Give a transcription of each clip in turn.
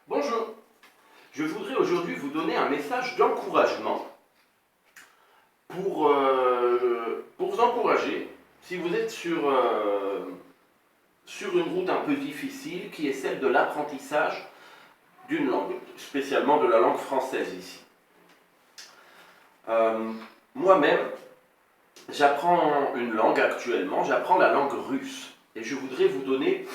Bonjour, je voudrais aujourd'hui vous donner un message d'encouragement pour vous encourager si vous êtes sur une route un peu difficile qui est celle de l'apprentissage d'une langue, spécialement de la langue française ici. Moi-même, j'apprends une langue actuellement, j'apprends la langue russe et je voudrais vous donner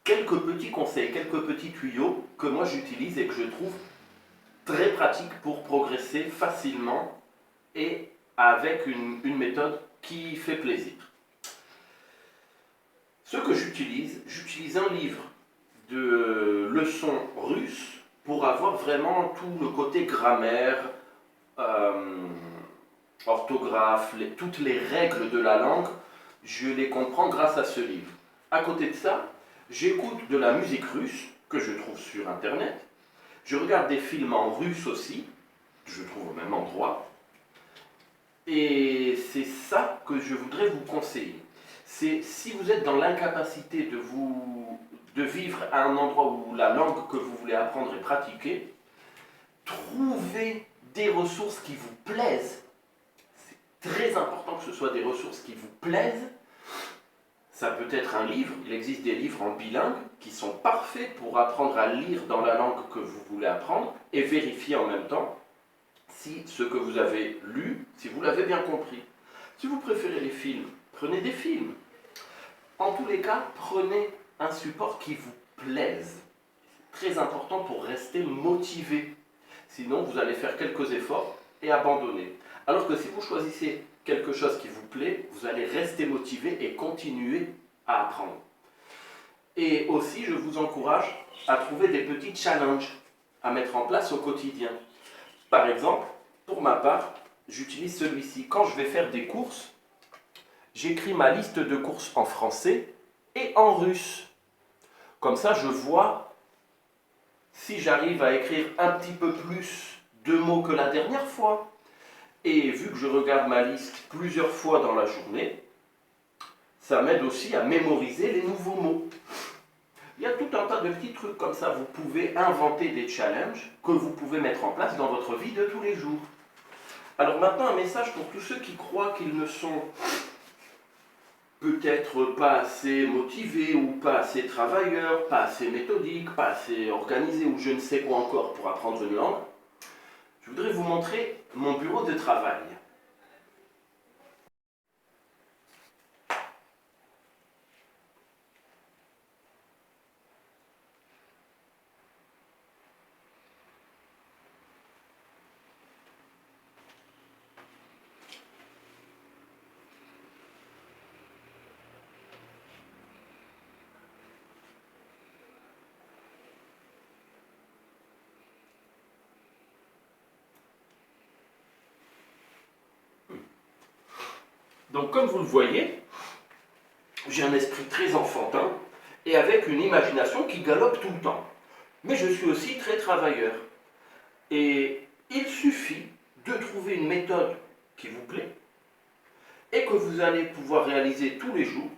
quelques petits conseils, quelques petits tuyaux que moi j'utilise et que je trouve très pratiques pour progresser facilement et avec une méthode qui fait plaisir. Ce que j'utilise un livre de leçons russes pour avoir vraiment tout le côté grammaire, orthographe, toutes les règles de la langue, je les comprends grâce à ce livre. À côté de ça, j'écoute de la musique russe que je trouve sur internet. Je regarde des films en russe aussi, je trouve au même endroit. Et c'est ça que je voudrais vous conseiller. C'est si vous êtes dans l'incapacité de vivre à un endroit où la langue que vous voulez apprendre est pratiquée, trouvez des ressources qui vous plaisent. C'est très important que ce soit des ressources qui vous plaisent. Ça peut être un livre, il existe des livres en bilingue qui sont parfaits pour apprendre à lire dans la langue que vous voulez apprendre et vérifier en même temps si ce que vous avez lu, si vous l'avez bien compris. Si vous préférez les films, prenez des films. En tous les cas, prenez un support qui vous plaise. C'est très important pour rester motivé. Sinon, vous allez faire quelques efforts et abandonner. Alors que si vous choisissez quelque chose qui vous plaît, vous allez rester motivé et continuer à apprendre. Et aussi, je vous encourage à trouver des petits challenges à mettre en place au quotidien. Par exemple, pour ma part, j'utilise celui-ci. Quand je vais faire des courses, j'écris ma liste de courses en français et en russe. Comme ça, je vois si j'arrive à écrire un petit peu plus de mots que la dernière fois. Et vu que je regarde ma liste plusieurs fois dans la journée, ça m'aide aussi à mémoriser les nouveaux mots. Il y a tout un tas de petits trucs comme ça. Vous pouvez inventer des challenges que vous pouvez mettre en place dans votre vie de tous les jours. Alors maintenant, un message pour tous ceux qui croient qu'ils ne sont peut-être pas assez motivés ou pas assez travailleurs, pas assez méthodiques, pas assez organisés ou je ne sais quoi encore pour apprendre une langue. Je voudrais vous montrer mon bureau de travail. Donc comme vous le voyez, j'ai un esprit très enfantin et avec une imagination qui galope tout le temps. Mais je suis aussi très travailleur. Et il suffit de trouver une méthode qui vous plaît et que vous allez pouvoir réaliser tous les jours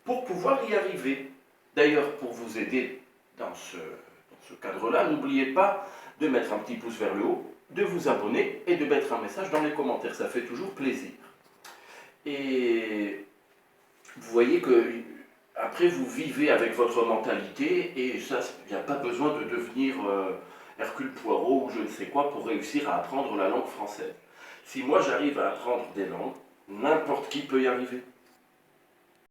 pour pouvoir y arriver. D'ailleurs, pour vous aider dans ce cadre-là, n'oubliez pas de mettre un petit pouce vers le haut, de vous abonner et de mettre un message dans les commentaires. Ça fait toujours plaisir. Et vous voyez que après vous vivez avec votre mentalité et ça, il n'y a pas besoin de devenir Hercule Poirot ou je ne sais quoi pour réussir à apprendre la langue française. Si moi j'arrive à apprendre des langues, n'importe qui peut y arriver.